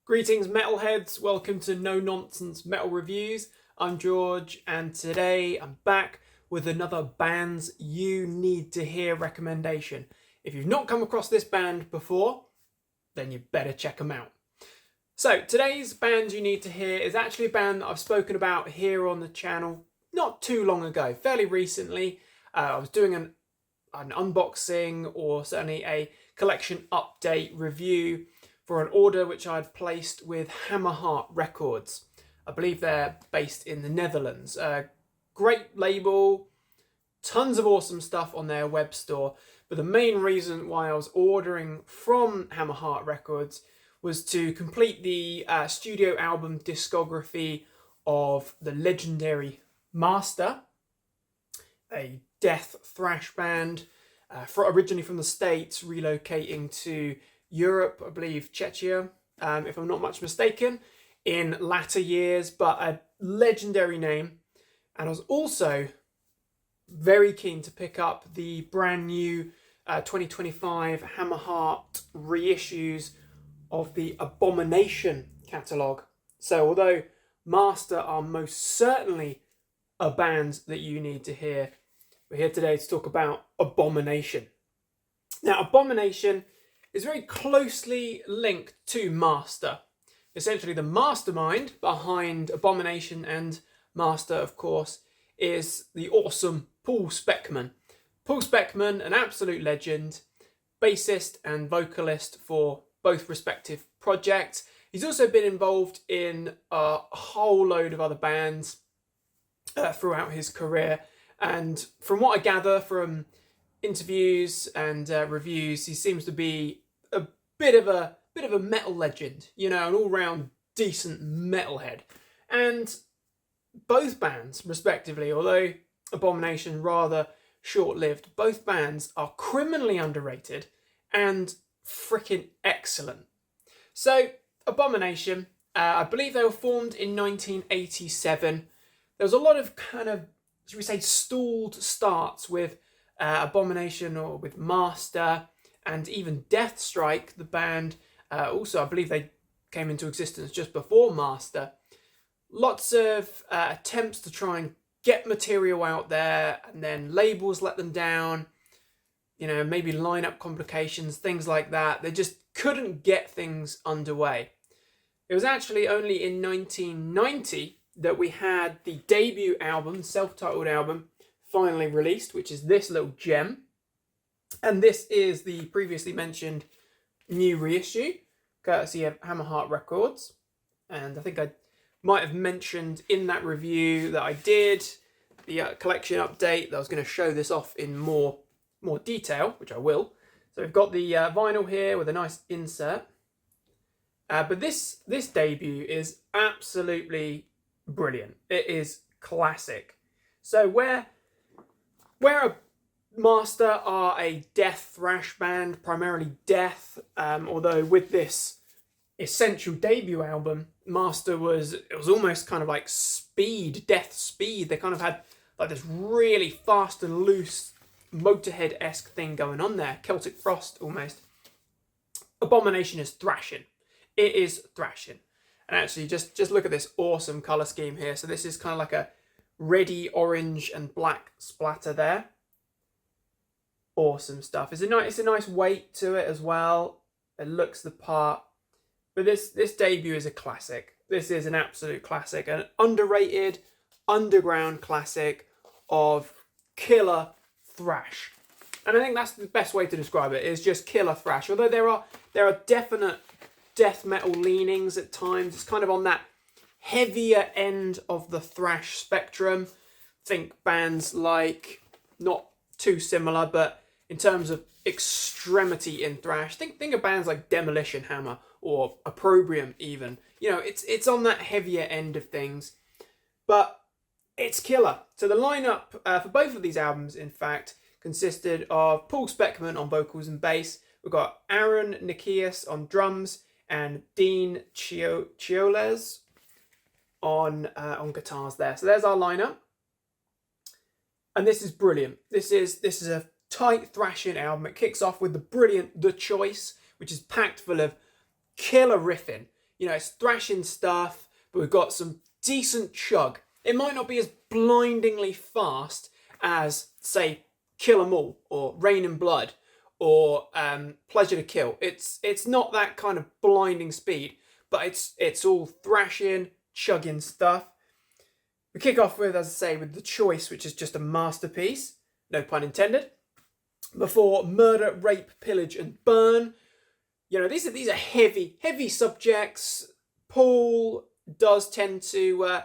Greetings metalheads, welcome to No Nonsense Metal Reviews. I'm George and today I'm back with another Bands You Need to Hear recommendation. If you've not come across this band before, then you better check them out. So today's Bands You Need to Hear is actually a band that I've spoken about here on the channel not too long ago, fairly recently. I was doing an unboxing or certainly a collection update review for an order which I'd placed with Hammerheart Records. I believe they're based in the Netherlands. Great label, tons of awesome stuff on their web store. But the main reason why I was ordering from Hammerheart Records was to complete the studio album discography of the legendary Master, a death thrash band originally from the States, relocating to Europe, I believe Czechia, if I'm not much mistaken, in latter years, but a legendary name. And I was also very keen to pick up the brand new 2025 Hammerheart reissues of the Abomination catalogue. So although Master are most certainly a band that you need to hear, we're here today to talk about Abomination. Now, Abomination is very closely linked to Master. Essentially, the mastermind behind Abomination and Master, of course, is the awesome Paul Speckmann. Paul Speckmann, an absolute legend, bassist and vocalist for both respective projects. He's also been involved in a whole load of other bands throughout his career. And from what I gather from interviews and reviews, he seems to be a bit of a metal legend, you know, an all-round decent metalhead. And both bands, respectively, although Abomination rather short-lived, both bands are criminally underrated and freaking excellent. So, Abomination, I believe they were formed in 1987. There was a lot of kind of, should we say, stalled starts with Abomination or with Master, and even Deathstrike, the band. Also, I believe they came into existence just before Master. Lots of attempts to try and get material out there, and then labels let them down. You know, maybe lineup complications, things like that. They just couldn't get things underway. It was actually only in 1990 that we had the debut album, self-titled album, finally released, which is this little gem. And this is the previously mentioned new reissue, courtesy of Hammerheart Records. And I think I might have mentioned in that review that I did, the collection update, that I was going to show this off in more detail, which I will. So we've got the vinyl here with a nice insert. But this debut is absolutely brilliant. It is classic. So where a Master are a death thrash band, primarily death, although with this essential debut album, Master was almost kind of like death speed. They kind of had like this really fast and loose Motorhead-esque thing going on there, Celtic Frost almost. Abomination is thrashing. It is thrashing. And actually, just look at this awesome colour scheme here. So this is kind of like a reddy orange and black splatter there. Awesome stuff. It's a nice weight to it as well. It looks the part. But this debut is a classic. This is an absolute classic, an underrated underground classic of killer thrash. And I think that's the best way to describe it, is just killer thrash. Although there are definite death metal leanings at times. It's kind of on that heavier end of the thrash spectrum. Think bands like, not too similar, but in terms of extremity in thrash, think of bands like Demolition Hammer or Opprobrium even. You know, it's on that heavier end of things, but it's killer. So the lineup for both of these albums, in fact, consisted of Paul Speckmann on vocals and bass. We've got Aaron Nikias on drums and Dean Chioles on guitars there. So there's our lineup. And this is brilliant. This is a tight thrashing album. It kicks off with the brilliant The Choice, which is packed full of killer riffing. You know, it's thrashing stuff, but we've got some decent chug. It might not be as blindingly fast as, say, Kill 'Em All or Rain and Blood or Pleasure to Kill. It's not that kind of blinding speed, but it's all thrashing, chugging stuff. We kick off with, as I say, with The Choice, which is just a masterpiece, no pun intended. Before Murder, Rape, Pillage and Burn. You know, these are heavy subjects. Paul does tend to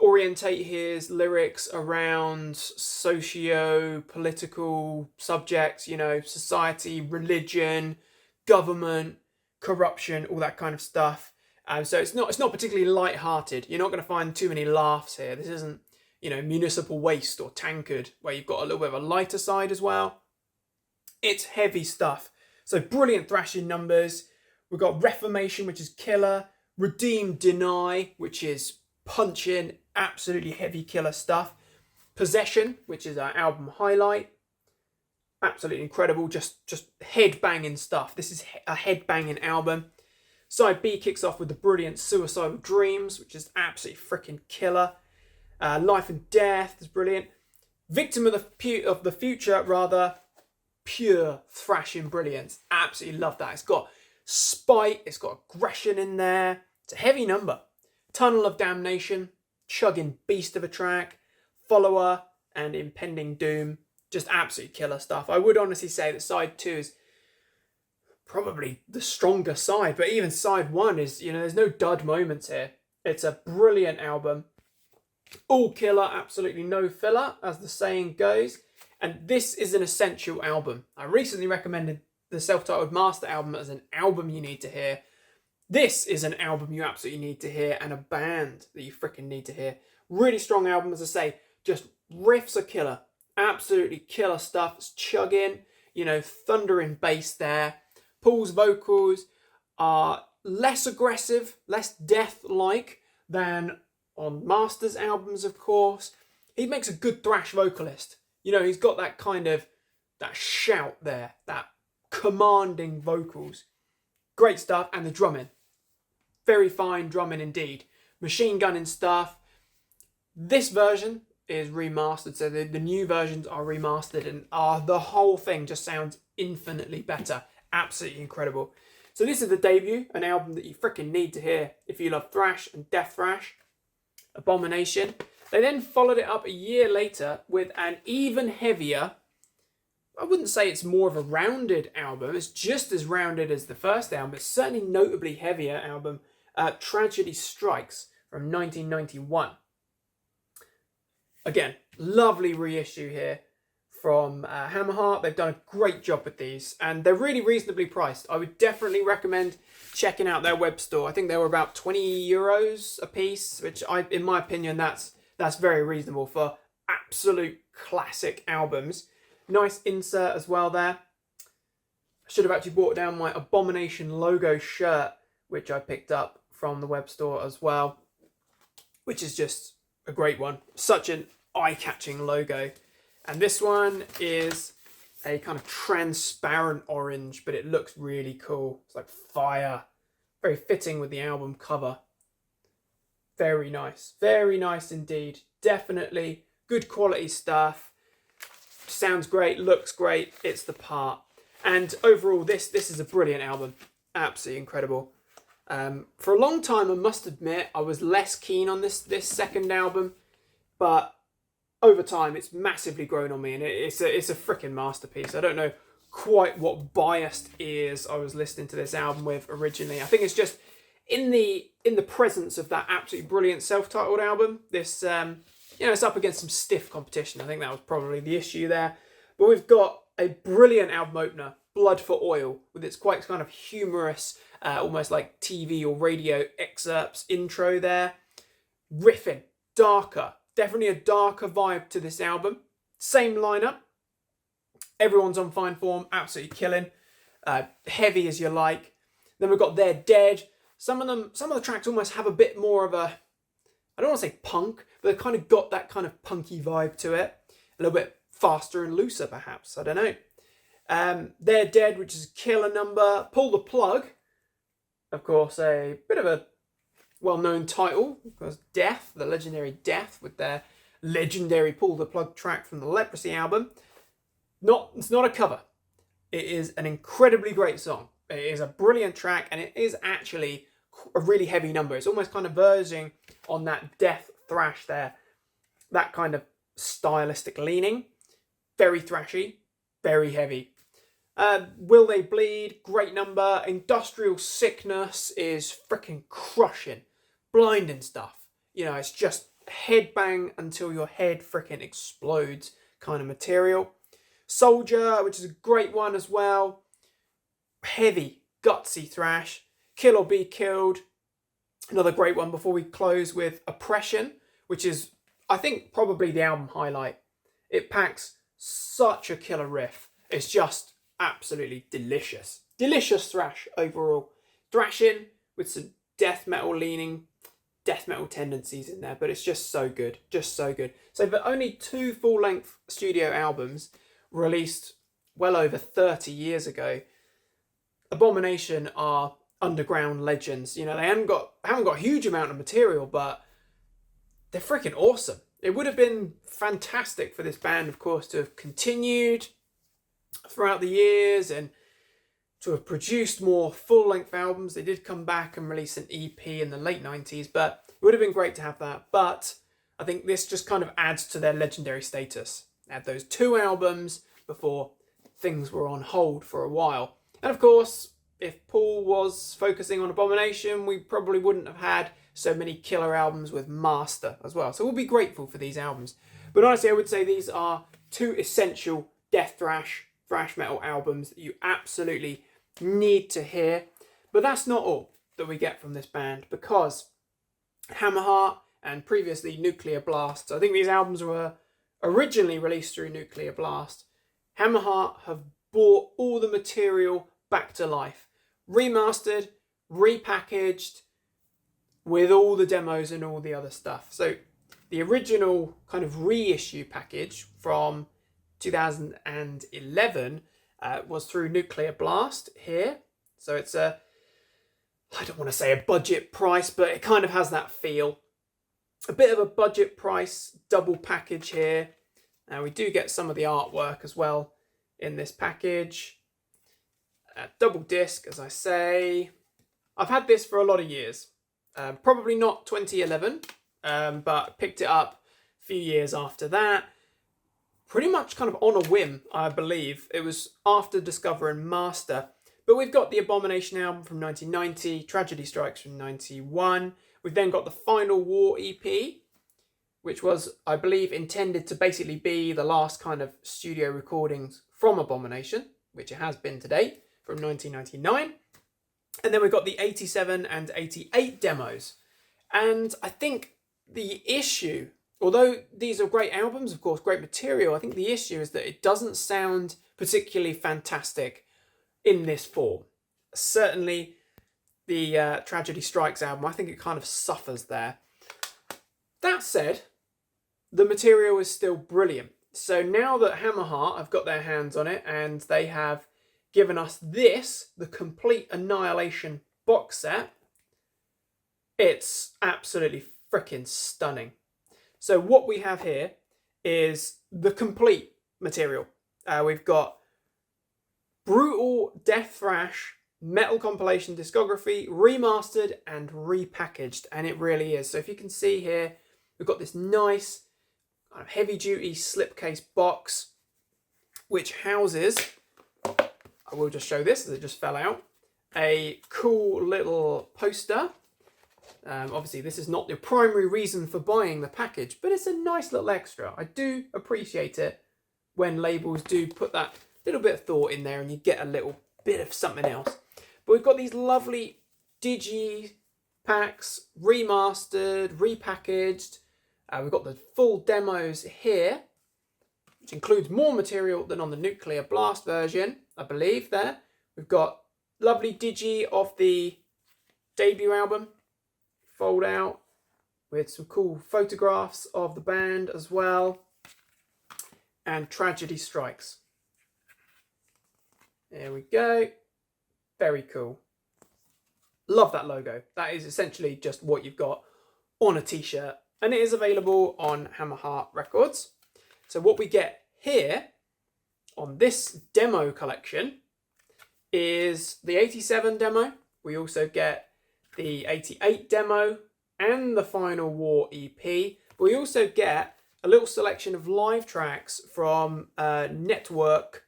orientate his lyrics around socio-political subjects, you know, society, religion, government, corruption, all that kind of stuff. So it's not particularly light-hearted. You're not going to find too many laughs here. This isn't, you know, Municipal Waste or Tankard, where you've got a little bit of a lighter side as well. It's heavy stuff. So brilliant thrashing numbers. We've got Reformation, which is killer. Redeem, Deny, which is punching, absolutely heavy killer stuff. Possession, which is our album highlight. Absolutely incredible, just head-banging stuff. This is a head-banging album. Side B kicks off with the brilliant Suicidal Dreams, which is absolutely freaking killer. Life and Death is brilliant. Victim of the Future, rather, pure thrashing brilliance. Absolutely love that. It's got spite, it's got aggression in there. It's a heavy number. Tunnel of Damnation, chugging beast of a track. Follower and Impending Doom, just absolutely killer stuff. I would honestly say that side 2 is probably the stronger side, but even side 1 is, you know, there's no dud moments here. It's a brilliant album. All killer, absolutely no filler, as the saying goes. And this is an essential album. I recently recommended the self-titled Master album as an album you need to hear. This is an album you absolutely need to hear, and a band that you freaking need to hear. Really strong album, as I say. Just riffs are killer. Absolutely killer stuff. It's chugging, you know, thundering bass there. Paul's vocals are less aggressive, less death-like than on Master's albums, of course. He makes a good thrash vocalist. You know, he's got that kind of, that shout there, that commanding vocals. Great stuff, and the drumming. Very fine drumming indeed. Machine gunning stuff. This version is remastered, so the new versions are remastered, and the whole thing just sounds infinitely better. Absolutely incredible. So this is the debut, an album that you freaking need to hear if you love thrash and death thrash. Abomination. They then followed it up a year later with an even heavier, I wouldn't say it's more of a rounded album, it's just as rounded as the first album, but certainly notably heavier album, Tragedy Strikes from 1991. Again, lovely reissue here from Hammerheart. They've done a great job with these, and they're really reasonably priced. I would definitely recommend checking out their web store. I think they were about €20 a piece, which in my opinion, that's very reasonable for absolute classic albums. Nice insert as well there. I should have actually brought down my Abomination logo shirt, which I picked up from the web store as well, which is just a great one. Such an eye-catching logo. And this one is a kind of transparent orange, but it looks really cool. It's like fire. Very fitting with the album cover. Very nice. Very nice indeed. Definitely good quality stuff. Sounds great, looks great. It's the part. And overall, this is a brilliant album. Absolutely incredible. For a long time, I must admit, I was less keen on this second album, but over time, it's massively grown on me, and it's a freaking masterpiece. I don't know quite what biased ears I was listening to this album with originally. I think it's just in the presence of that absolutely brilliant self-titled album. This it's up against some stiff competition. I think that was probably the issue there. But we've got a brilliant album opener, Blood for Oil, with its quite kind of humorous, almost like TV or radio excerpts intro there. Riffing, darker. Definitely a darker vibe to this album. Same lineup. Everyone's on fine form, absolutely killing. Heavy as you like. Then we've got They're Dead. Some of the tracks almost have a bit more of a, I don't want to say punk, but they've kind of got that kind of punky vibe to it. A little bit faster and looser, perhaps. I don't know. They're Dead, which is a killer number. Pull the Plug. of course, a bit of a well-known title, because Death, the legendary Death, with their legendary Pull the Plug track from the Leprosy album. It's not a cover. It is an incredibly great song. It is a brilliant track, and it is actually a really heavy number. It's almost kind of verging on that death thrash there. That kind of stylistic leaning. Very thrashy, very heavy. Will They Bleed? Great number. Industrial Sickness is freaking crushing. Blinding stuff. You know, it's just headbang until your head freaking explodes kind of material. Soldier, which is a great one as well. Heavy, gutsy thrash. Kill or Be Killed. Another great one before we close with Oppression, which is, I think, probably the album highlight. It packs such a killer riff. It's just absolutely delicious. Delicious thrash overall. Thrashing with some death metal leaning, death metal tendencies in there, but it's just so good. Just so good. So for only 2 full-length studio albums released well over 30 years ago, Abomination are underground legends. You know, they haven't got a huge amount of material, but they're freaking awesome. It would have been fantastic for this band, of course, to have continued throughout the years and to have produced more full-length albums. They did come back and release an EP in the late 90s, but it would have been great to have that. But I think this just kind of adds to their legendary status. They had those 2 albums before things were on hold for a while. And of course, if Paul was focusing on Abomination, we probably wouldn't have had so many killer albums with Master as well. So we'll be grateful for these albums. But honestly, I would say these are 2 essential death thrash metal albums that you absolutely need to hear. But that's not all that we get from this band, because Hammerheart and previously Nuclear Blast, so I think these albums were originally released through Nuclear Blast. Hammerheart have brought all the material back to life. Remastered, repackaged, with all the demos and all the other stuff. So the original kind of reissue package from 2011 was through Nuclear Blast here. So it's I don't want to say a budget price, but it kind of has that feel. A bit of a budget price double package here. We do get some of the artwork as well in this package. Double disc, as I say. I've had this for a lot of years. Probably not 2011, but picked it up a few years after that. Pretty much kind of on a whim, I believe. It was after discovering Master. But we've got the Abomination album from 1990, Tragedy Strikes from 91. We've then got the Final War EP, which was, I believe, intended to basically be the last kind of studio recordings from Abomination, which it has been to date, from 1999. And then we've got the 87 and 88 demos. And I think the issue, although these are great albums, of course, great material, I think the issue is that it doesn't sound particularly fantastic in this form. Certainly the Tragedy Strikes album, I think it kind of suffers there. That said, the material is still brilliant. So now that Hammerheart have got their hands on it and they have given us this, the Complete Annihilation box set, it's absolutely freaking stunning. So what we have here is the complete material. We've got brutal death thrash metal compilation discography, remastered and repackaged, and it really is. So if you can see here, we've got this nice kind of heavy duty slipcase box which houses, I will just show this as it just fell out, a cool little poster. Obviously this is not the primary reason for buying the package, but it's a nice little extra. I do appreciate it when labels do put that little bit of thought in there and you get a little bit of something else. But we've got these lovely digi packs, remastered, repackaged. We've got the full demos here, which includes more material than on the Nuclear Blast version, I believe there. We've got lovely digi of the debut album, fold out, with some cool photographs of the band as well. And Tragedy Strikes. There we go. Very cool. Love that logo. That is essentially just what you've got on a t-shirt, and it is available on Hammerheart Records. So what we get here on this demo collection is the 87 demo. We also get the 88 demo and the Final War EP. We also get a little selection of live tracks from Network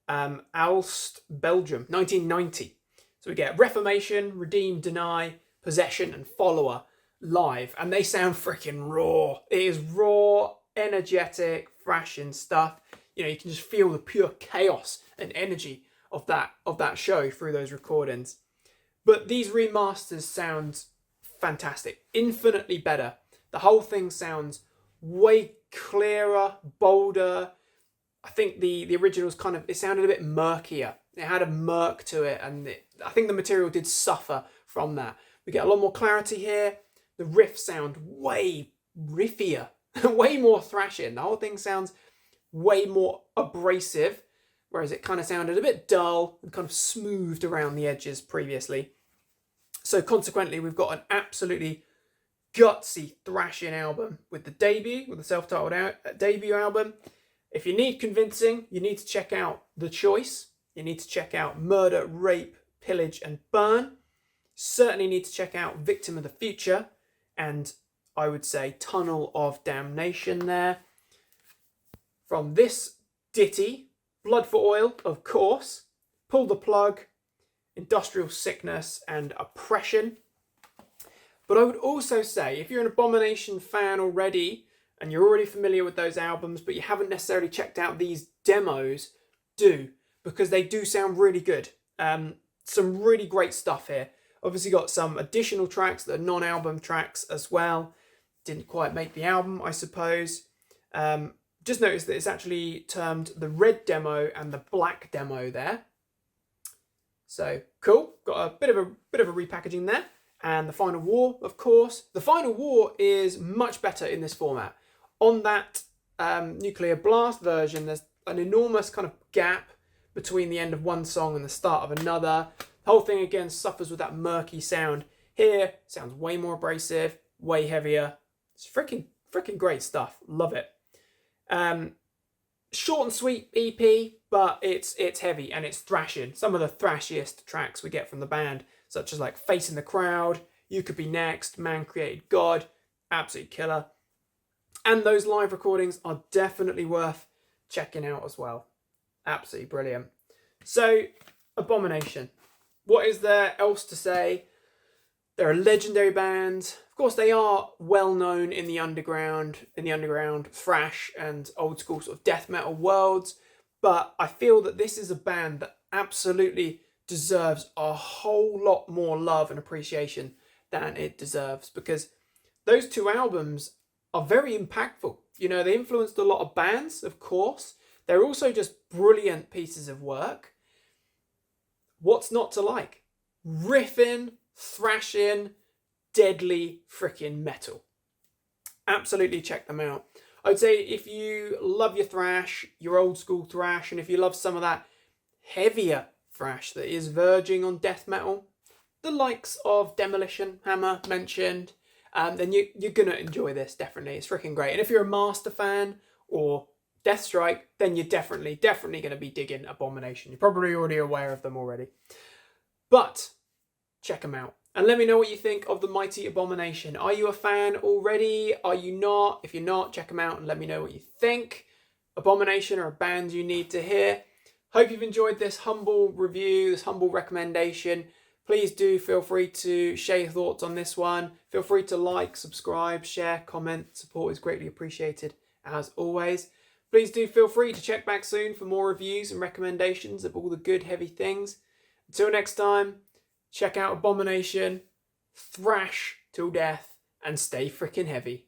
Aalst, Belgium, 1990. So we get Reformation, Redeem, Deny, Possession, and Follower live, and they sound freaking raw. It is raw, energetic, thrashing stuff. You know, you can just feel the pure chaos and energy of that show through those recordings. But these remasters sound fantastic, infinitely better. The whole thing sounds way clearer, bolder. I think the originals it sounded a bit murkier. It had a murk to it, and I think the material did suffer from that. We get a lot more clarity here. The riffs sound way riffier, way more thrashing. The whole thing sounds way more abrasive, whereas it kind of sounded a bit dull and kind of smoothed around the edges previously. So consequently, we've got an absolutely gutsy thrashing album with the self-titled debut album. If you need convincing, you need to check out The Choice. You need to check out Murder, Rape, Pillage and Burn. Certainly need to check out Victim of the Future, and I would say Tunnel of Damnation there. From this ditty, Blood for Oil, of course, Pull the Plug, Industrial Sickness and Oppression. But I would also say, if you're an Abomination fan already, and you're already familiar with those albums, but you haven't necessarily checked out these demos, do, because they do sound really good. Some really great stuff here. Obviously got some additional tracks that are non-album tracks as well. Didn't quite make the album, I suppose. Just noticed that it's actually termed the red demo and the black demo there. So cool, got a bit of a repackaging there. And the Final War, of course. The Final War is much better in this format. On that Nuclear Blast version, there's an enormous kind of gap between the end of one song and the start of another. The whole thing again suffers with that murky sound. Here, sounds way more abrasive, way heavier. It's freaking great stuff. Love it. Short and sweet EP, but it's heavy and it's thrashing. Some of the thrashiest tracks we get from the band, such as like Facing the Crowd, You Could Be Next, Man Created God, absolute killer. And those live recordings are definitely worth checking out as well. Absolutely brilliant. So, Abomination. What is there else to say? They're a legendary band. Of course, they are well known in the underground thrash and old school sort of death metal worlds. But I feel that this is a band that absolutely deserves a whole lot more love and appreciation than it deserves, because those two albums are very impactful. You know, they influenced a lot of bands, of course. They're also just brilliant pieces of work. What's not to like? Riffing, thrashing, deadly freaking metal. Absolutely check them out. I would say if you love your thrash, your old school thrash, and if you love some of that heavier thrash that is verging on death metal, the likes of Demolition, Hammer mentioned, then you're going to enjoy this, definitely. It's freaking great. And if you're a Master fan or Deathstrike, then you're definitely going to be digging Abomination. You're probably already aware of them already. But check them out. And let me know what you think of the mighty Abomination. Are you a fan already? Are you not? If you're not, check them out and let me know what you think. Abomination are a band you need to hear. Hope you've enjoyed this humble review, this humble recommendation. Please do feel free to share your thoughts on this one. Feel free to like, subscribe, share, comment. Support is greatly appreciated, as always. Please do feel free to check back soon for more reviews and recommendations of all the good, heavy things. Until next time, check out Abomination, thrash till death, and stay freaking heavy.